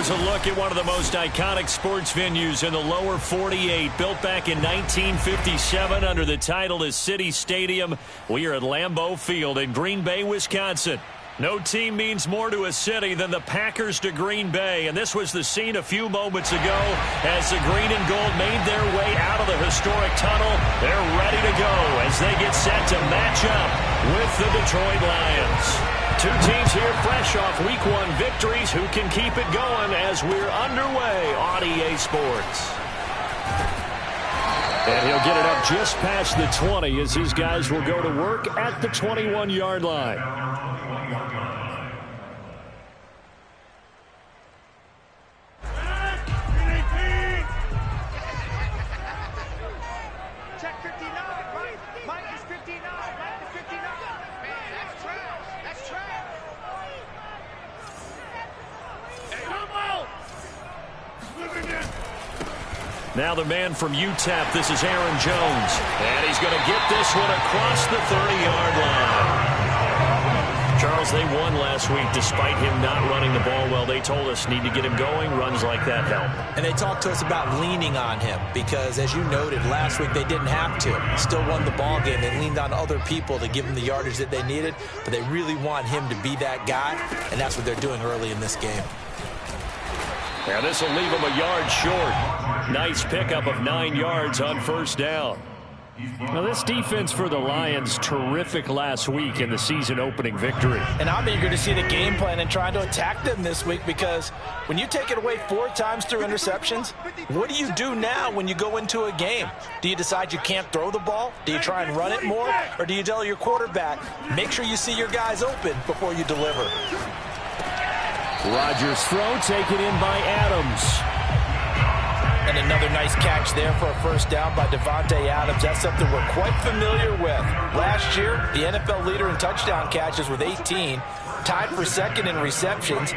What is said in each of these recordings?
Here's a look at one of the most iconic sports venues in the lower 48. Built back in 1957 under the title as City Stadium. We are at Lambeau Field in Green Bay, Wisconsin. No team means more to a city than the Packers to Green Bay. And this was the scene a few moments ago as the green and gold made their way out of the historic tunnel. They're ready to go as they get set to match up with the Detroit Lions. Two teams here fresh off Week 1 victories. Who can keep it going as we're underway on EA Sports? And he'll get it up just past the 20 as his guys will go to work at the 21-yard line. Now the man from UTEP, this is Aaron Jones. And he's going to get this one across the 30-yard line. Charles, they won last week despite him not running the ball well. They told us need to get him going. Runs like that help. And they talked to us about leaning on him because, as you noted, last week they didn't have to. Still won the ball game. They leaned on other people to give him the yardage that they needed. But they really want him to be that guy, and that's what they're doing early in this game. Now this will leave him a yard short. Nice pickup of 9 yards on first down. Now this defense for the Lions, terrific last week in the season opening victory. And I'm eager to see the game plan and trying to attack them this week because when you take it away 4 times through interceptions, what do you do now when you go into a game? Do you decide you can't throw the ball? Do you try and run it more? Or do you tell your quarterback, make sure you see your guys open before you deliver? Rodgers' throw taken in by Adams. And another nice catch there for a first down by Devontae Adams. That's something we're quite familiar with. Last year, the NFL leader in touchdown catches with 18, tied for second in receptions,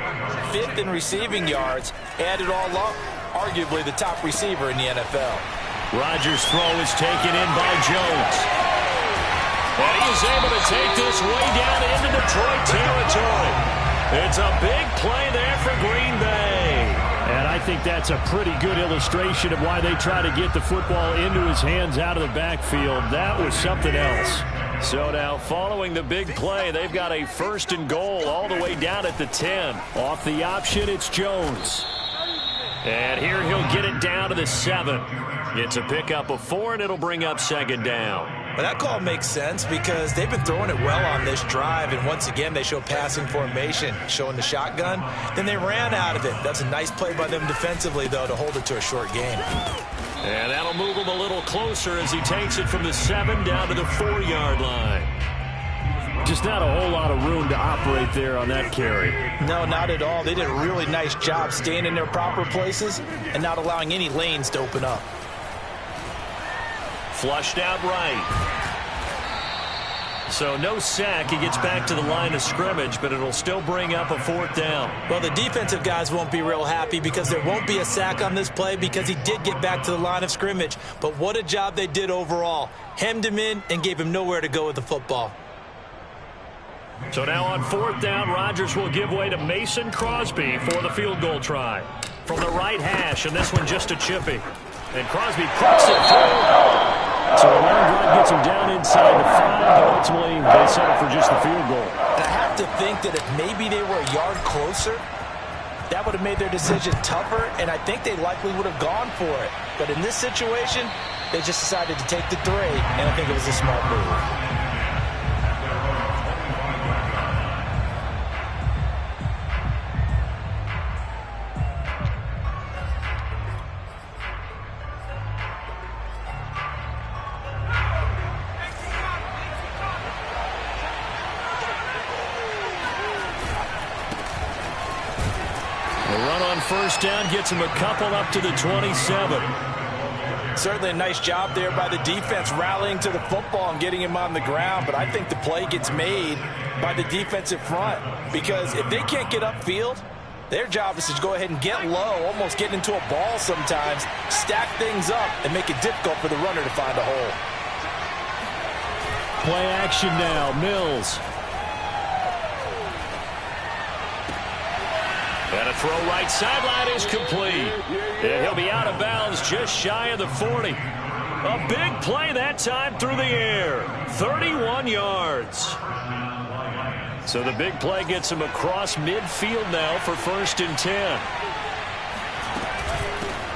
5th in receiving yards, added all up, arguably the top receiver in the NFL. Rodgers' throw is taken in by Jones. And he is able to take this way down into Detroit territory. It's a big play there for Green Bay. And I think that's a pretty good illustration of why they try to get the football into his hands out of the backfield. That was something else. So now following the big play, they've got a 1st and goal all the way down at the 10. Off the option, it's Jones. And here he'll get it down to the 7. It's a pickup of 4, and it'll bring up 2nd down. But that call makes sense because they've been throwing it well on this drive, and once again they show passing formation, showing the shotgun. Then they ran out of it. That's a nice play by them defensively, though, to hold it to a short game. And that'll move him a little closer as he takes it from the 7 down to the 4-yard line. Just not a whole lot of room to operate there on that carry. No, not at all. They did a really nice job staying in their proper places and not allowing any lanes to open up. Flushed out right. So no sack. He gets back to the line of scrimmage, but it'll still bring up a 4th down. Well, the defensive guys won't be real happy because there won't be a sack on this play because he did get back to the line of scrimmage. But what a job they did overall. Hemmed him in and gave him nowhere to go with the football. So now on 4th down, Rodgers will give way to Mason Crosby for the field goal try. From the right hash, and this one just a chippy. And Crosby crooks it through. So a long drive gets him down inside the 5, but ultimately they settle for just the field goal. And I have to think that if maybe they were a yard closer, that would have made their decision tougher, and I think they likely would have gone for it. But in this situation, they just decided to take the 3, and I think it was a smart move. First down gets him a couple up to the 27. Certainly a nice job there by the defense rallying to the football and getting him on the ground, but I think the play gets made by the defensive front because if they can't get upfield, their job is to go ahead and get low, almost get into a ball sometimes, stack things up, and make it difficult for the runner to find a hole. Play action now, Mills. And a throw right sideline is complete. And he'll be out of bounds just shy of the 40. A big play that time through the air. 31 yards. So the big play gets him across midfield now for 1st and 10.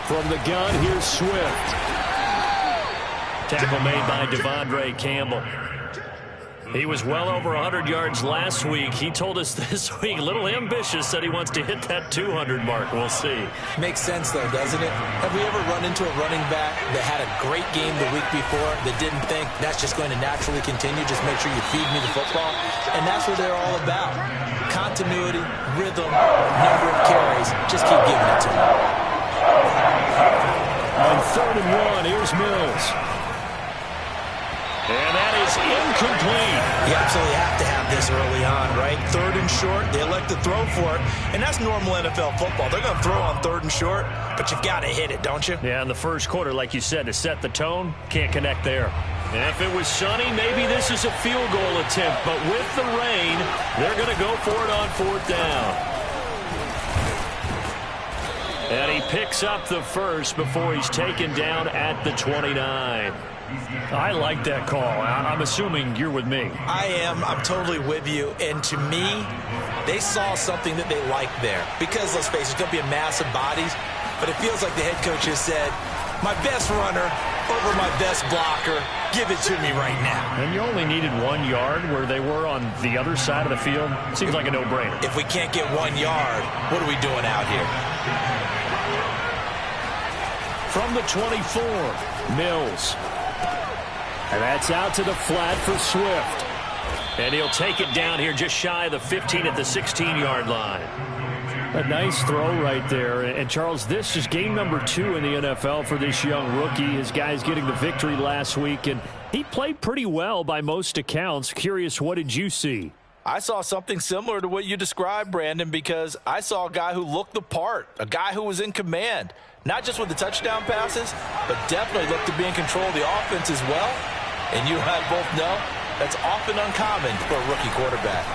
From the gun, here's Swift. Tackle made by Devondre Campbell. He was well over 100 yards last week. He told us this week, a little ambitious, said he wants to hit that 200 mark. We'll see. Makes sense, though, doesn't it? Have we ever run into a running back that had a great game the week before that didn't think that's just going to naturally continue? Just make sure you feed me the football. And that's what they're all about. Continuity, rhythm, number of carries. Just keep giving it to them. On 3rd and 1, here's Mills. And that is incomplete. You absolutely have to have this early on, right? 3rd and short, they elect to throw for it, and that's normal NFL football. They're going to throw on 3rd and short, but you've got to hit it, don't you? Yeah, in the first quarter, like you said, to set the tone, can't connect there. And if it was sunny, maybe this is a field goal attempt, but with the rain, they're going to go for it on 4th down. And he picks up the first before he's taken down at the 29. I like that call. I'm assuming you're with me. I am. I'm totally with you. And to me, they saw something that they liked there. Because, let's face it, it's going to be a mass of bodies. But it feels like the head coach has said, my best runner over my best blocker. Give it to me right now. And you only needed 1 yard where they were on the other side of the field. Seems like a no-brainer. If we can't get 1 yard, what are we doing out here? From the 24, Mills. And that's out to the flat for Swift. And he'll take it down here just shy of the 15 at the 16-yard line. A nice throw right there. And, Charles, this is game number 2 in the NFL for this young rookie. His guys getting the victory last week, and he played pretty well by most accounts. Curious, what did you see? I saw something similar to what you described, Brandon, because I saw a guy who looked the part, a guy who was in command, not just with the touchdown passes, but definitely looked to be in control of the offense as well. And you and I both know that's often uncommon for a rookie quarterback.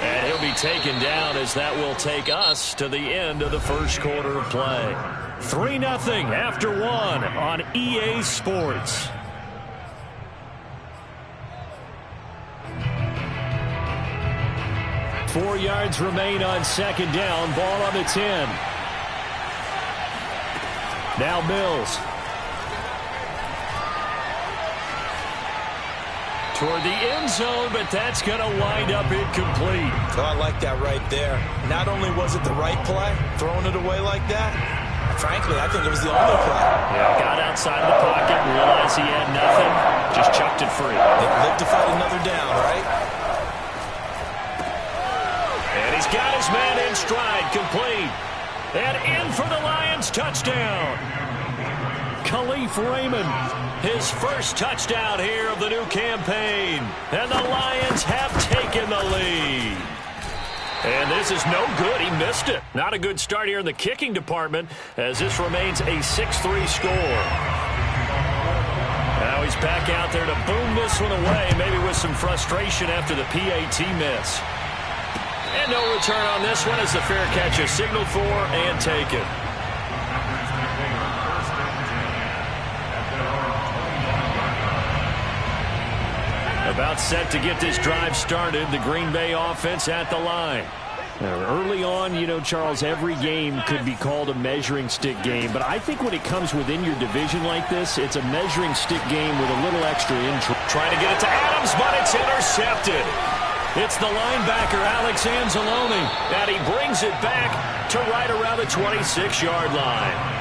And he'll be taken down as that will take us to the end of the first quarter of play. 3-0 after 1 on EA Sports. Four yards remain on 2nd down. Ball on the 10. Now Mills. Toward the end zone, but that's going to wind up incomplete. Oh, I like that right there. Not only was it the right play, throwing it away like that, frankly, I think it was the only play. Yeah, got outside of the pocket, realized he had nothing, just chucked it free. They live to fight another down, right? And he's got his man in stride, complete. And in for the Lions, touchdown. Khalif Raymond, his first touchdown here of the new campaign. And the Lions have taken the lead. And this is no good. He missed it. Not a good start here in the kicking department as this remains a 6-3 score. Now he's back out there to boom this one away, maybe with some frustration after the PAT miss. And no return on this one as the fair catch is signaled for and taken. About set to get this drive started, the Green Bay offense at the line. Early on, you know, Charles, every game could be called a measuring stick game. But I think when it comes within your division like this, it's a measuring stick game with a little extra intrigue. Trying to get it to Adams, but it's intercepted. It's the linebacker, Alex Anzalone, and he brings it back to right around the 26-yard line.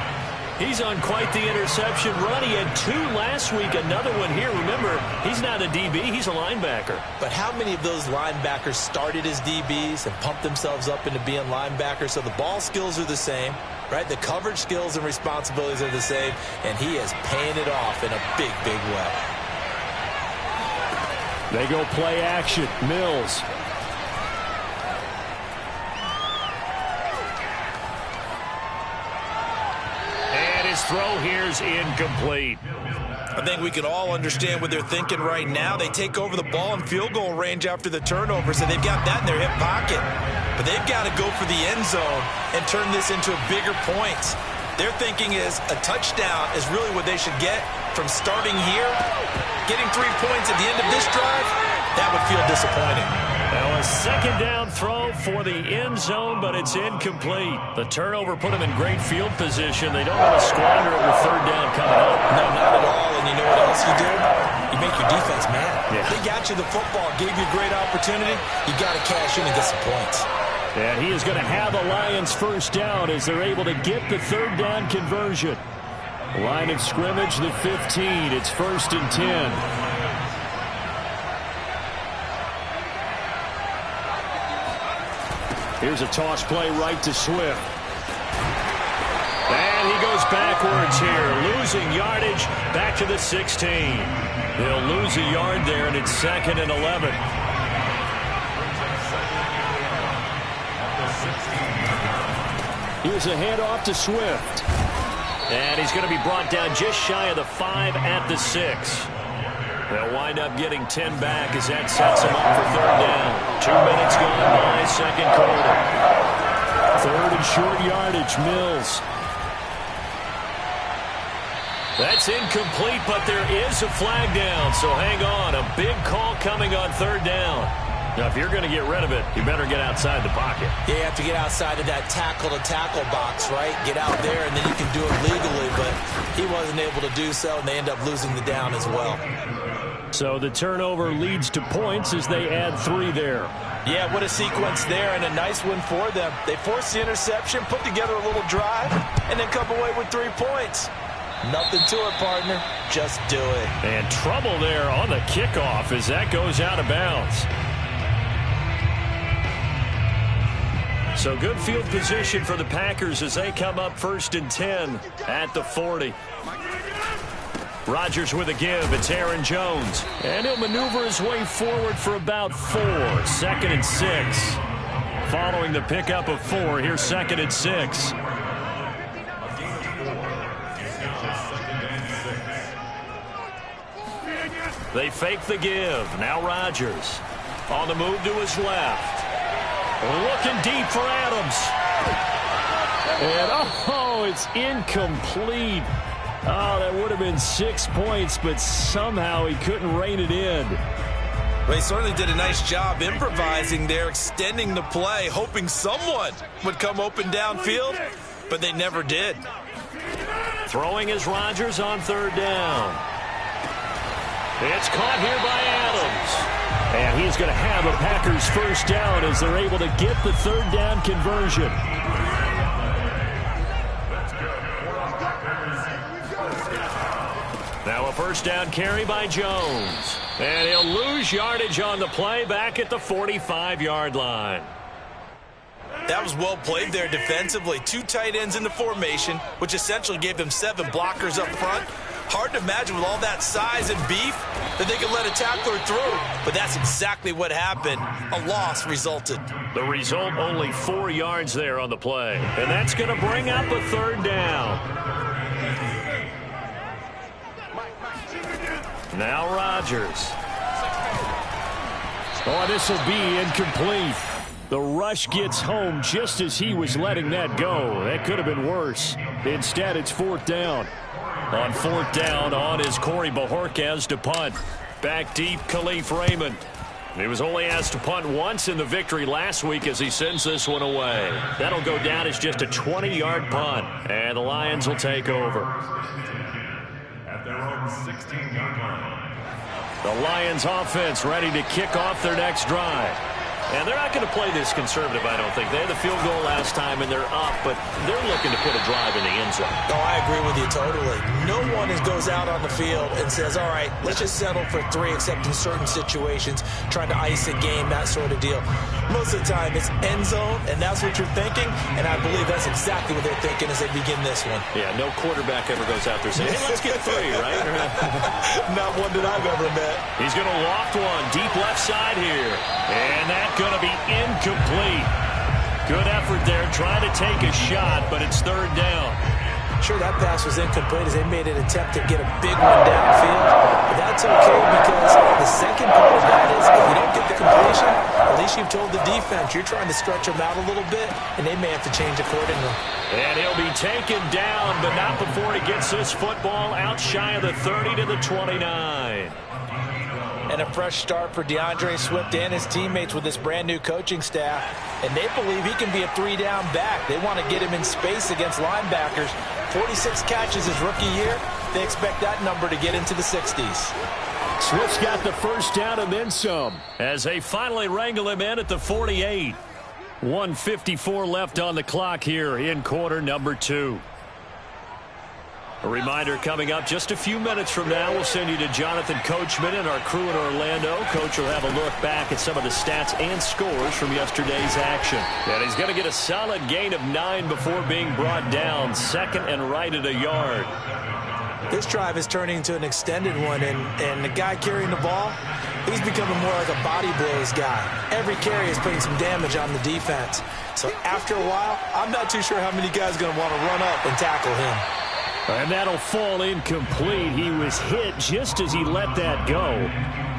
He's on quite the interception run. He had 2 last week, another one here. Remember, he's not a DB, he's a linebacker. But how many of those linebackers started as DBs and pumped themselves up into being linebackers? So the ball skills are the same, right? The coverage skills and responsibilities are the same, and he is paying it off in a big, big way. They go play action. Mills. And his throw here is incomplete. I think we can all understand what they're thinking right now. They take over the ball in field goal range after the turnover, so they've got that in their hip pocket. But they've got to go for the end zone and turn this into bigger points. Their thinking is a touchdown is really what they should get from starting here. Getting 3 points at the end of this drive, that would feel disappointing. Now a second down throw for the end zone, but it's incomplete. The turnover put them in great field position. They don't want to squander it with third down coming up. No, not at all. And you know what else you do? You make your defense mad. Yeah. They got you the football, gave you a great opportunity. You got to cash in and get some points. And he is going to have the Lions first down as they're able to get the third down conversion. Line of scrimmage, the 15. It's 1st and 10. Here's a toss play right to Swift. And he goes backwards here, losing yardage back to the 16. They'll lose a yard there, and it's 2nd and 11. Here's a handoff to Swift. And he's going to be brought down just shy of the 5 at the 6. They'll wind up getting 10 back as that sets them up for third down. 2 minutes gone by, second quarter. Third and short yardage, Mills. That's incomplete, but there is a flag down, so hang on. A big call coming on third down. Now, if you're going to get rid of it, you better get outside the pocket. Yeah, you have to get outside of that tackle-to-tackle box, right? Get out there, and then you can do it legally, but he wasn't able to do so, and they end up losing the down as well. So the turnover leads to points as they add 3 there. Yeah, what a sequence there, and a nice one for them. They forced the interception, put together a little drive, and then come away with 3 points. Nothing to it, partner. Just do it. And trouble there on the kickoff as that goes out of bounds. So good field position for the Packers as they come up 1st and 10 at the 40. Rodgers with a give. It's Aaron Jones. And he'll maneuver his way forward for about 4. 2nd and 6. Following the pickup of 4, here's 2nd and 6. They fake the give. Now Rodgers on the move to his left. Looking deep for Adams. And, it's incomplete. Oh, that would have been 6 points, but somehow he couldn't rein it in. Well, he certainly did a nice job improvising there, extending the play, hoping someone would come open downfield, but they never did. Throwing is Rodgers on third down. It's caught here by Adams. And he's going to have a Packers first down as they're able to get the third down conversion. Now a first down carry by Jones. And he'll lose yardage on the play back at the 45-yard line. That was well played there defensively. 2 tight ends in the formation, which essentially gave them 7 blockers up front. Hard to imagine with all that size and beef that they could let a tackler through. But that's exactly what happened. A loss resulted. The result, only 4 yards there on the play. And that's going to bring up a third down. Now Rodgers. Oh, this will be incomplete. The rush gets home just as he was letting that go. That could have been worse. Instead, it's 4th down. On 4th down, on is Corey Bojorquez to punt. Back deep, Khalif Raymond. He was only asked to punt once in the victory last week as he sends this one away. That'll go down as just a 20-yard punt, and the Lions will take over. At their own 16-yard line. The Lions offense ready to kick off their next drive. And they're not going to play this conservative, I don't think. They had the field goal last time, and they're up, but they're looking to put a drive in the end zone. Oh, I agree with you totally. No one goes out on the field and says, all right, let's just settle for 3, except in certain situations, trying to ice a game, that sort of deal. Most of the time, it's end zone, and that's what you're thinking, and I believe that's exactly what they're thinking as they begin this one. Yeah, no quarterback ever goes out there saying, hey, let's get 3, right? Not one that I've ever met. He's going to loft one deep left side here, and that's going to be incomplete. Good effort there, trying to take a shot, but it's third down. sure that pass was incomplete as they made an attempt to get a big one downfield. But that's okay because the second part of that is if you don't get the completion, at least you've told the defense you're trying to stretch them out a little bit, and they may have to change accordingly. And he'll be taken down, but not before he gets this football out shy of the 30 to the 29. And a fresh start for DeAndre Swift and his teammates with this brand-new coaching staff. And they believe he can be a three-down back. They want to get him in space against linebackers. 46 catches his rookie year. They expect that number to get into the 60s. Swift's got the first down and then some. As they finally wrangle him in at the 48. 1:54 left on the clock here in quarter number 2. A reminder coming up just a few minutes from now. We'll send you to Jonathan Coachman and our crew in Orlando. Coach will have a look back at some of the stats and scores from yesterday's action. And he's going to get a solid gain of 9 before being brought down. Second and right at a yard. This drive is turning into an extended one, and the guy carrying the ball, he's becoming more like a body blows guy. Every carry is putting some damage on the defense. So after a while, I'm not too sure how many guys are going to want to run up and tackle him. And that'll fall incomplete. He was hit just as he let that go.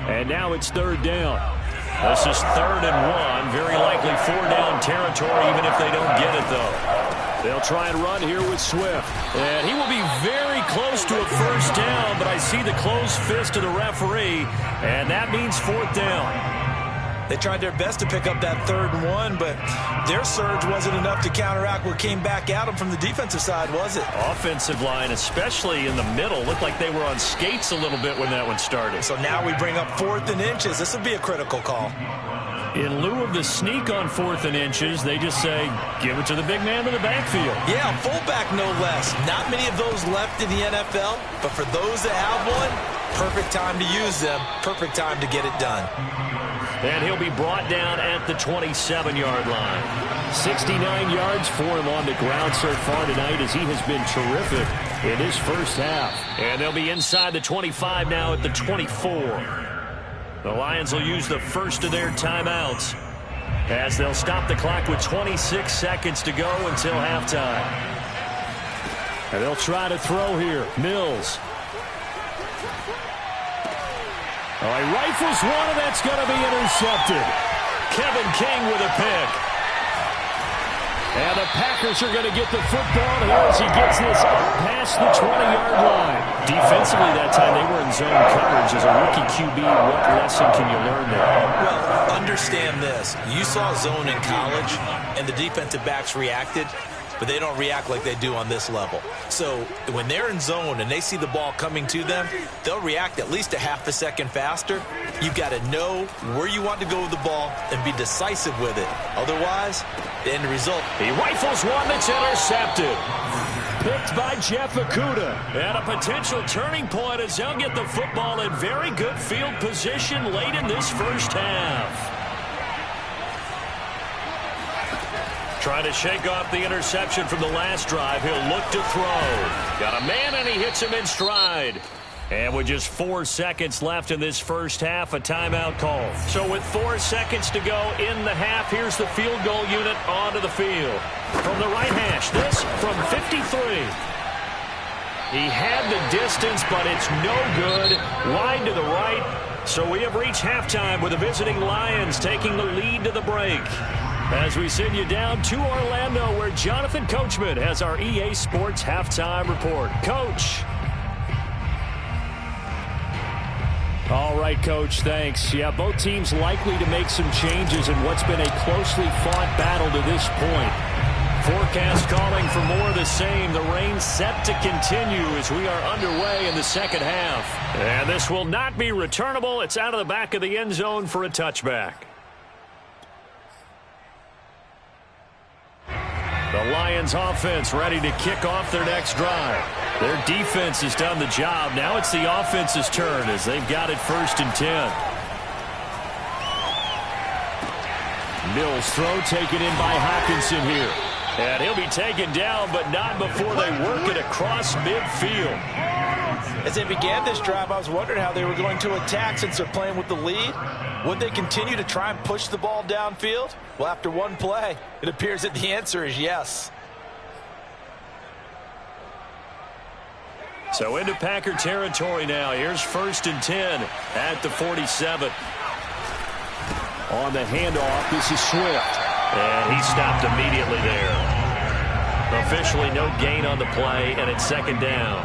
And now it's third down. This is 3rd and 1. Very likely 4-down territory, even if they don't get it, though. They'll try and run here with Swift. And he will be very close to a first down, but I see the closed fist of the referee, and that means 4th down. They tried their best to pick up that 3rd and 1, but their surge wasn't enough to counteract what came back at them from the defensive side, was it? Offensive line, especially in the middle, looked like they were on skates a little bit when that one started. So now we bring up 4th and inches. This will be a critical call. In lieu of the sneak on 4th and inches, they just say, give it to the big man in the backfield. Yeah, fullback no less. Not many of those left in the NFL, but for those that have one, perfect time to use them, perfect time to get it done. And he'll be brought down at the 27-yard line. 69 yards for him on the ground so far tonight as he has been terrific in his first half. And they'll be inside the 25 now at the 24. The Lions will use the first of their timeouts as they'll stop the clock with 26 seconds to go until halftime. And they'll try to throw here. Mills. Oh, he rifles one, and that's going to be intercepted. Kevin King with a pick. And the Packers are going to get the football here as he gets this up past the 20-yard line. Defensively that time, they were in zone coverage. As a rookie QB, what lesson can you learn there? Well, understand this. You saw zone in college, and the defensive backs reacted, but they don't react like they do on this level. So when they're in zone and they see the ball coming to them, they'll react at least a half a second faster. You've got to know where you want to go with the ball and be decisive with it. Otherwise, the end result. He rifles one that's intercepted. Picked by Jeff Okudah. And a potential turning point as they'll get the football in very good field position late in this first half. Trying to shake off the interception from the last drive. He'll look to throw. Got a man, and he hits him in stride. And with just 4 seconds left in this first half, a timeout call. So with 4 seconds to go in the half, here's the field goal unit onto the field. From the right hash, this from 53. He had the distance, but it's no good. Wide to the right. So we have reached halftime with the visiting Lions taking the lead to the break. As we send you down to Orlando, where Jonathan Coachman has our EA Sports halftime report. Coach. All right, Coach, thanks. Yeah, both teams likely to make some changes in what's been a closely fought battle to this point. Forecast calling for more of the same. The rain set to continue as we are underway in the second half. And this will not be returnable. It's out of the back of the end zone for a touchback. The Lions offense ready to kick off their next drive. Their defense has done the job. Now it's the offense's turn as they've got it 1st and 10. Mills throw taken in by Hawkinson here. And he'll be taken down, but not before they work it across midfield. As they began this drive, I was wondering how they were going to attack since they're playing with the lead. Would they continue to try and push the ball downfield? Well, after one play, it appears that the answer is yes. So into Packer territory now. Here's 1st and 10 at the 47. On the handoff, this is Swift. And he stopped immediately there. Officially no gain on the play, and it's 2nd down.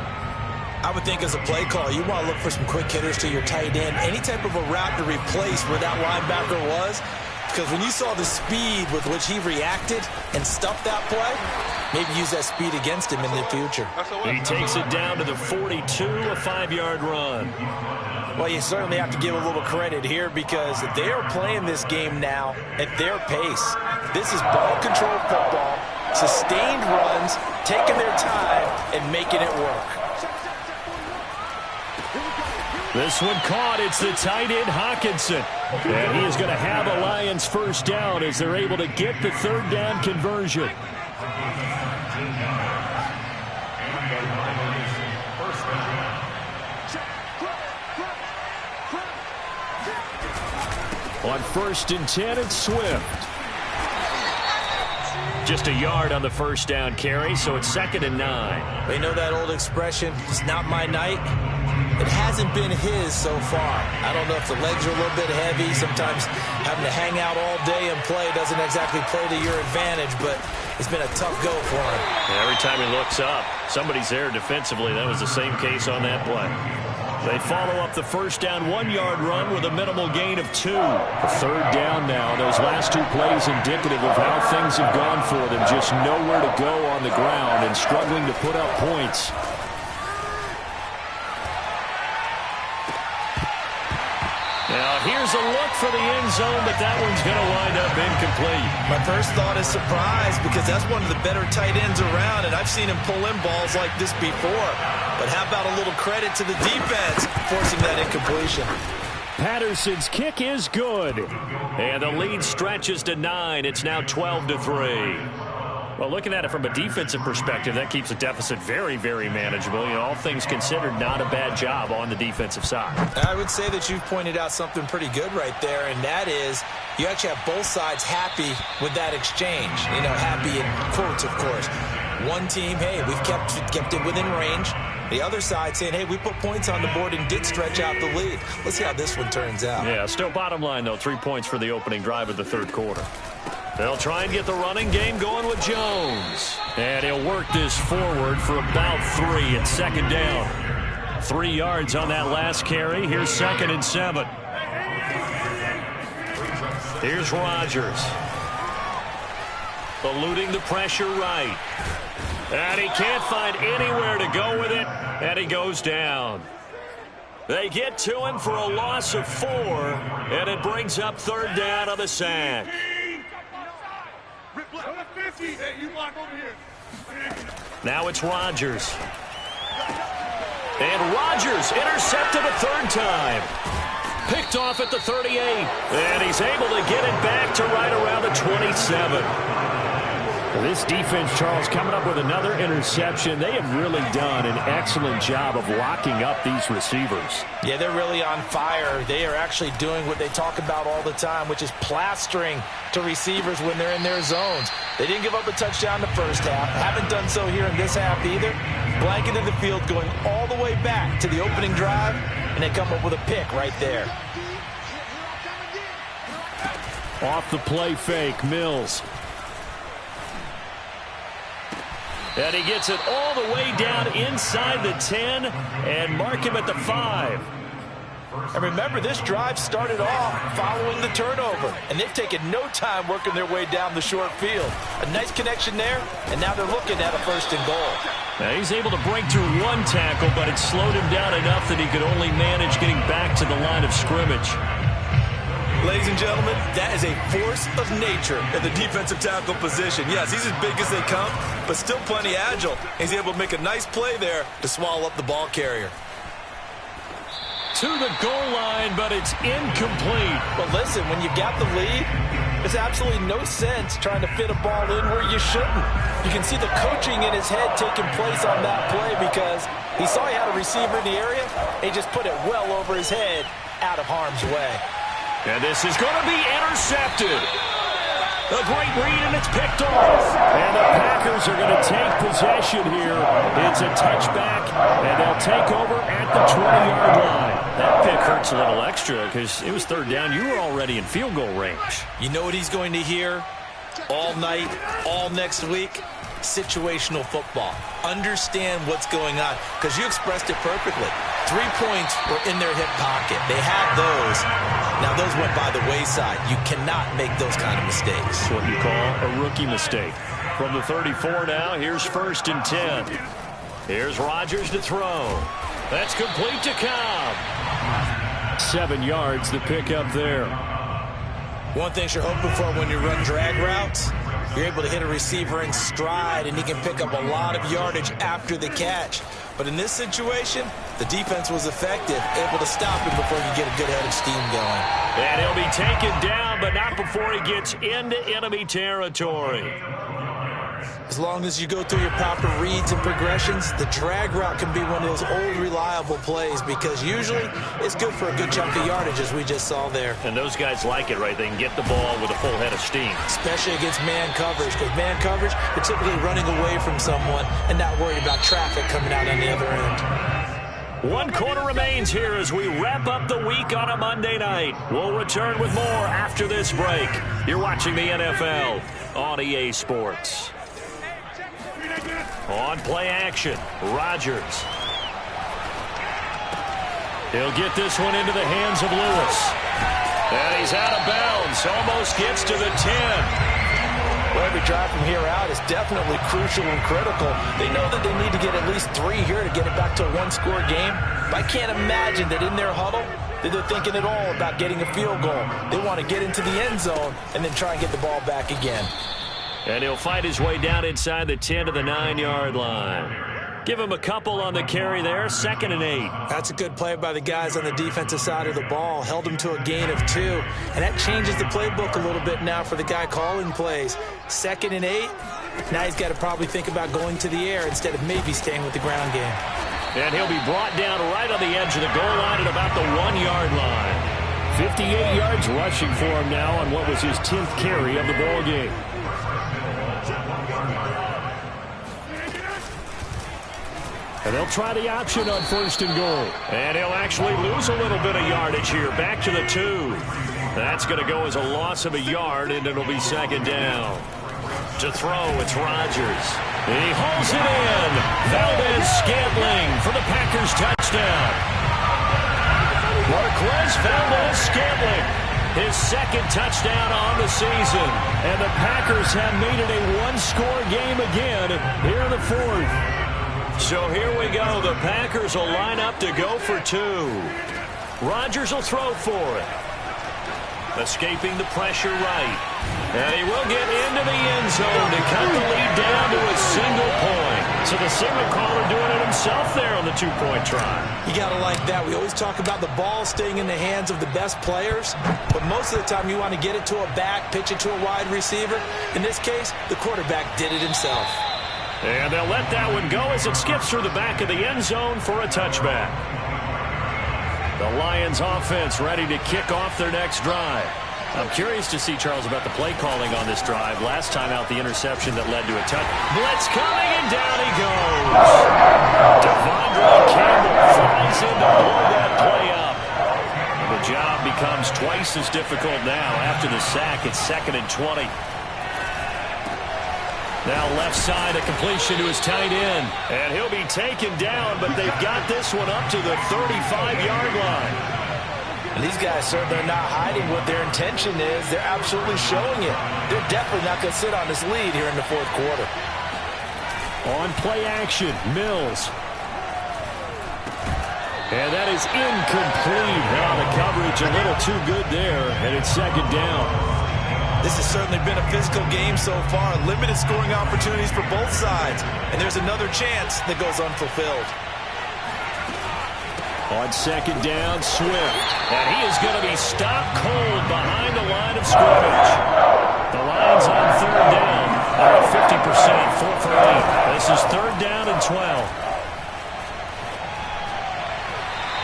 I would think as a play caller, you want to look for some quick hitters to your tight end. Any type of a route to replace where that linebacker was. Because when you saw the speed with which he reacted and stuffed that play, maybe use that speed against him in the future. He takes it down to the 42, a 5-yard run. Well, you certainly have to give a little credit here because they are playing this game now at their pace. This is ball control football, sustained runs, taking their time, and making it work. This one caught. It's the tight end, Hawkinson. And he is going to have a Lions 1st down as they're able to get the 3rd down conversion. On 1st and 10, it's Swift. Just a yard on the 1st down carry, so it's 2nd and 9. They know that old expression, it's not my night. It hasn't been his so far. I don't know if the legs are a little bit heavy. Sometimes having to hang out all day and play doesn't exactly play to your advantage, but it's been a tough go for him. Yeah, every time he looks up, somebody's there defensively. That was the same case on that play. They follow up the 1st down 1-yard run with a minimal gain of 2. The 3rd down now. Those last 2 plays indicative of how things have gone for them. Just nowhere to go on the ground and struggling to put up points. Now here's a look for the end zone, but that one's going to wind up incomplete. My first thought is surprise because that's one of the better tight ends around, and I've seen him pull in balls like this before. But how about a little credit to the defense forcing that incompletion? Patterson's kick is good. And the lead stretches to 9. It's now 12-3. Well, looking at it from a defensive perspective, that keeps the deficit very, very manageable. You know, all things considered, not a bad job on the defensive side. I would say that you've pointed out something pretty good right there, and that is you actually have both sides happy with that exchange. You know, happy in quotes, of course. One team, hey, we've kept it within range. The other side saying, hey, we put points on the board and did stretch out the lead. Let's see how this one turns out. Yeah, still bottom line, though, 3 points for the opening drive of the 3rd quarter. They'll try and get the running game going with Jones. And he'll work this forward for about 3 at 2nd down. 3 yards on that last carry. Here's 2nd and 7. Here's Rodgers. Eluding the pressure right. And he can't find anywhere to go with it. And he goes down. They get to him for a loss of 4. And it brings up 3rd down on the sack. Now it's Rodgers. And Rodgers intercepted a 3rd time. Picked off at the 38. And he's able to get it back to right around the 27. Well, this defense, Charles, coming up with another interception. They have really done an excellent job of locking up these receivers. Yeah, they're really on fire. They are actually doing what they talk about all the time, which is plastering to receivers when they're in their zones. They didn't give up a touchdown the first half. Haven't done so here in this half either. Blanketed the field going all the way back to the opening drive, and they come up with a pick right there. Off the play fake, Mills. And he gets it all the way down inside the 10 and mark him at the 5. And remember, this drive started off following the turnover, and they've taken no time working their way down the short field. A nice connection there, and now they're looking at a 1st and goal. Now he's able to break through 1 tackle, but it slowed him down enough that he could only manage getting back to the line of scrimmage. Ladies and gentlemen, that is a force of nature in the defensive tackle position. Yes, he's as big as they come, but still plenty agile. He's able to make a nice play there to swallow up the ball carrier. To the goal line, but it's incomplete. But listen, when you got the lead, there's absolutely no sense trying to fit a ball in where you shouldn't. You can see the coaching in his head taking place on that play because he saw he had a receiver in the area. He just put it well over his head out of harm's way. And this is going to be intercepted. A great read, and it's picked off. And the Packers are going to take possession here. It's a touchback, and they'll take over at the 20-yard line. That pick hurts a little extra because it was third down. You were already in field goal range. You know what he's going to hear all night, all next week? Situational football. Understand what's going on, because you expressed it perfectly. 3 points were in their hip pocket. They had those. Now those went by the wayside. You cannot make those kind of mistakes. That's what you call a rookie mistake. From the 34 now, here's 1st and 10. Here's Rodgers to throw. That's complete to Cobb. 7 yards, the pickup there. One thing you're hoping for when you run drag routes, you're able to hit a receiver in stride, and he can pick up a lot of yardage after the catch. But in this situation, the defense was effective, able to stop him before you get a good head of steam going. And he'll be taken down, but not before he gets into enemy territory. As long as you go through your proper reads and progressions, the drag route can be one of those old reliable plays, because usually it's good for a good chunk of yardage, as we just saw there. And those guys like it, right? They can get the ball with a full head of steam. Especially against man coverage, because man coverage, you're typically running away from someone and not worried about traffic coming out on the other end. 1 quarter remains here as we wrap up the week on a Monday night. We'll return with more after this break. You're watching the NFL on EA Sports. On play action, Rodgers. He'll get this one into the hands of Lewis. And he's out of bounds, almost gets to the 10. Well, every drive from here out is definitely crucial and critical. They know that they need to get at least 3 here to get it back to a one-score game. But I can't imagine that in their huddle that they're thinking at all about getting a field goal. They want to get into the end zone and then try and get the ball back again. And he'll fight his way down inside the 10 to the 9-yard line. Give him a couple on the carry there, 2nd and 8. That's a good play by the guys on the defensive side of the ball. Held him to a gain of 2. And that changes the playbook a little bit now for the guy calling plays. 2nd and 8. Now he's got to probably think about going to the air instead of maybe staying with the ground game. And he'll be brought down right on the edge of the goal line at about the 1-yard line. 58 yards rushing for him now on what was his 10th carry of the ball game. And they'll try the option on 1st and goal. And he'll actually lose a little bit of yardage here. Back to the 2. That's going to go as a loss of a yard, and it'll be 2nd down. To throw, it's Rodgers. He hauls it in. Valdez-Scantling for the Packers touchdown. Marquez Valdez-Scantling, his 2nd touchdown on the season. And the Packers have made it a one-score game again here in the 4th. So here we go. The Packers will line up to go for 2. Rodgers will throw for it. Escaping the pressure right. And he will get into the end zone to cut the lead down to a single point. So the signal caller doing it himself there on the 2-point try. You got to like that. We always talk about the ball staying in the hands of the best players, but most of the time you want to get it to a back, pitch it to a wide receiver. In this case, the quarterback did it himself. And they'll let that one go as it skips through the back of the end zone for a touchback. The Lions offense ready to kick off their next drive. I'm curious to see, Charles, about the play calling on this drive. Last time out, the interception that led to a touch. Blitz coming, and down he goes. Devondre Campbell flies in to blow that play up. And the job becomes twice as difficult now. After the sack, it's 2nd and 20. Now left side, a completion to his tight end. And he'll be taken down, but they've got this one up to the 35-yard line. And these guys certainly are not hiding what their intention is. They're absolutely showing it. They're definitely not going to sit on this lead here in the 4th quarter. On play action, Mills. And that is incomplete. Now the coverage a little too good there, and it's 2nd down. This has certainly been a physical game so far. Limited scoring opportunities for both sides. And there's another chance that goes unfulfilled. On 2nd down, Swift. And he is going to be stopped cold behind the line of scrimmage. The Lions on 3rd down. They're at 50%, 4 for 8. This is 3rd down and 12.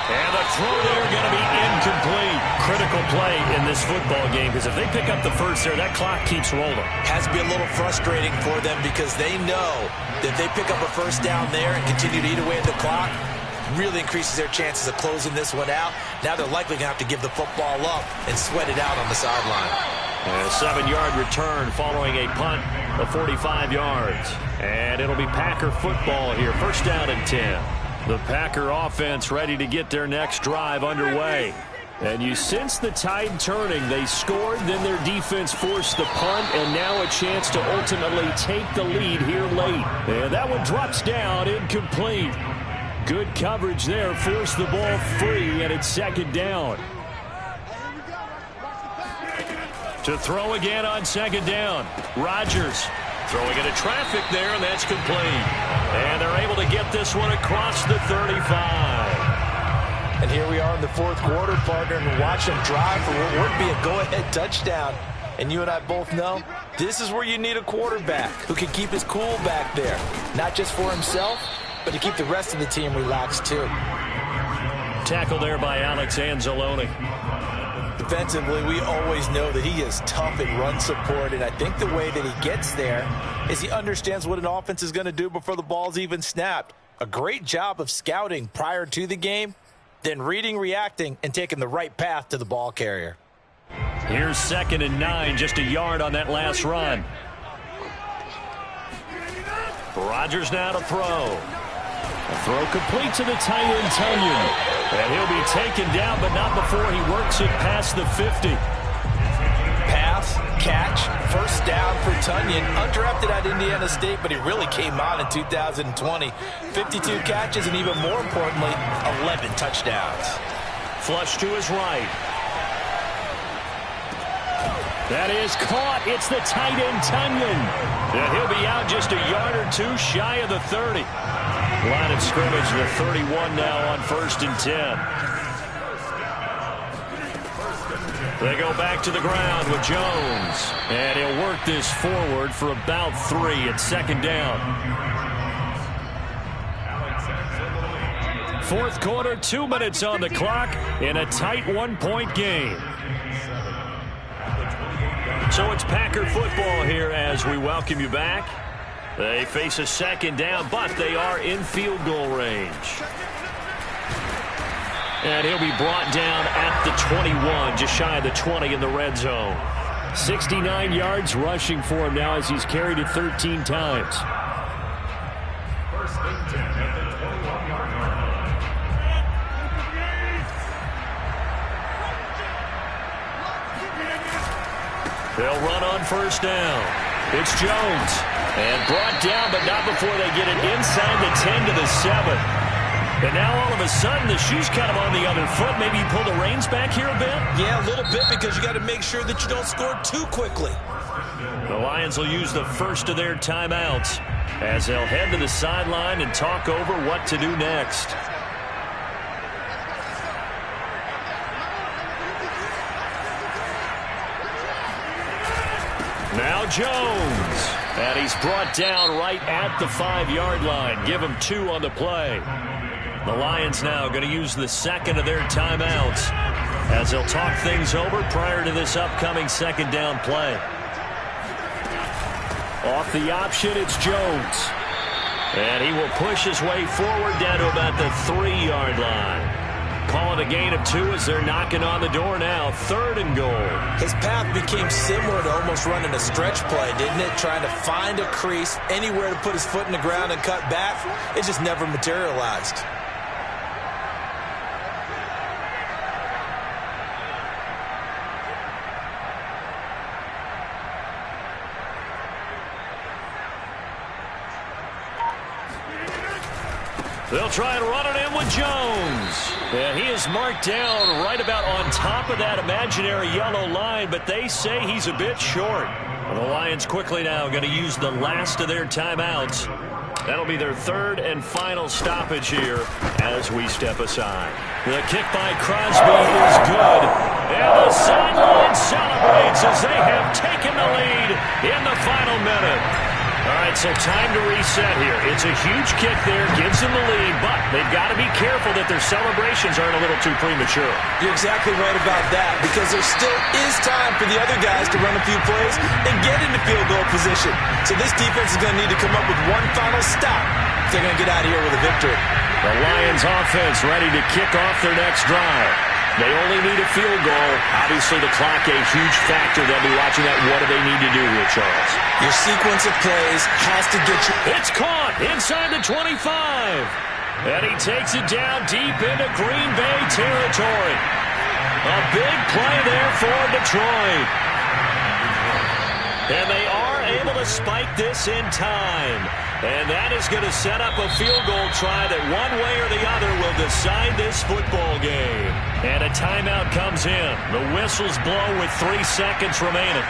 And the throw there going to be incomplete. critical play in this football game because if they pick up the first there, that clock keeps rolling. Has to be a little frustrating for them because they know that if they pick up a first down there and continue to eat away at the clock, really increases their chances of closing this one out. Now they're likely going to have to give the football up and sweat it out on the sideline. And a 7-yard return following a punt of 45 yards. And it'll be Packer football here. First down and 10. The Packer offense ready to get their next drive underway. And you sense the tide turning. They scored, then their defense forced the punt, and now a chance to ultimately take the lead here late. And that one drops down, incomplete. Good coverage there, forced the ball free, and it's second down. To throw again on second down. Rodgers throwing into traffic there, and that's complete. And they're able to get this one across the 35. And here we are in the fourth quarter, partner, and watch them drive for what would be a go-ahead touchdown. And you and I both know this is where you need a quarterback who can keep his cool back there, not just for himself, but to keep the rest of the team relaxed too. Tackle there by Alex Anzalone. Defensively, we always know that he is tough in run support, and I think the way that he gets there is he understands what an offense is going to do before the ball's even snapped. A great job of scouting prior to the game, then reading, reacting, and taking the right path to the ball carrier. Here's 2nd and 9, just a yard on that last run. Rodgers now to throw. A throw complete to the tight end, Tunyon. And he'll be taken down, but not before he works it past the 50. Pass, catch, first down for Tunyon. Undrafted at Indiana State, but he really came on in 2020. 52 catches, and even more importantly, 11 touchdowns. Flush to his right. That is caught. It's the tight end, Tunyon. And he'll be out just a yard or two shy of the 30. Line of scrimmage, the 31 now on 1st and 10. They go back to the ground with Jones. And he'll work this forward for about 3 at 2nd down. Fourth quarter, 2 minutes on the clock in a tight 1-point game. So it's Packer football here as we welcome you back. They face a 2nd down, but they are in field goal range. And he'll be brought down at the 21, just shy of the 20 in the red zone. 69 yards rushing for him now as he's carried it 13 times. First and 10 at the 21-yard line. They'll run on first down. It's Jones. And brought down, but not before they get it inside the 10 to the 7. And now all of a sudden the shoe's kind of on the other foot. Maybe you pull the reins back here a bit? Yeah, a little bit because you got to make sure that you don't score too quickly. The Lions will use the first of their timeouts as they'll head to the sideline and talk over what to do next. Now Jones. And he's brought down right at the 5-yard line. Give him 2 on the play. The Lions now going to use the second of their timeouts as they'll talk things over prior to this upcoming 2nd down play. Off the option, it's Jones. And he will push his way forward down to about the 3-yard line. Calling a gain of 2 as they're knocking on the door now. 3rd and goal. His path became similar to almost running a stretch play, didn't it? Trying to find a crease, anywhere to put his foot in the ground and cut back. It just never materialized. They'll try and run it in with Jones. And he is marked down right about on top of that imaginary yellow line, but they say he's a bit short. And the Lions quickly now going to use the last of their timeouts. That'll be their 3rd and final stoppage here as we step aside. The kick by Crosby is good. And the sideline celebrates as they have taken the lead in the final minute. All right, so time to reset here. It's a huge kick there, gives them the lead, but they've got to be careful that their celebrations aren't a little too premature. You're exactly right about that, because there still is time for the other guys to run a few plays and get into field goal position. So this defense is going to need to come up with one final stop if they're going to get out of here with a victory. The Lions offense ready to kick off their next drive. They only need a field goal. Obviously, the clock a huge factor. They'll be watching that. What do they need to do here, Charles? Your sequence of plays has to get you. It's caught inside the 25. And he takes it down deep into Green Bay territory. A big play there for Detroit. And they are able to spike this in time. And that is going to set up a field goal try that one way or the other will decide this football game. And a timeout comes in. The whistles blow with 3 seconds remaining.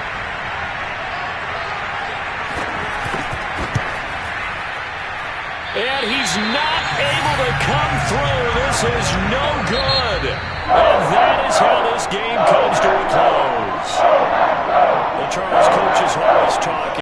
And he's not able to come through. This is no good. And that is how this game comes to a close. The Charles coach is always talking.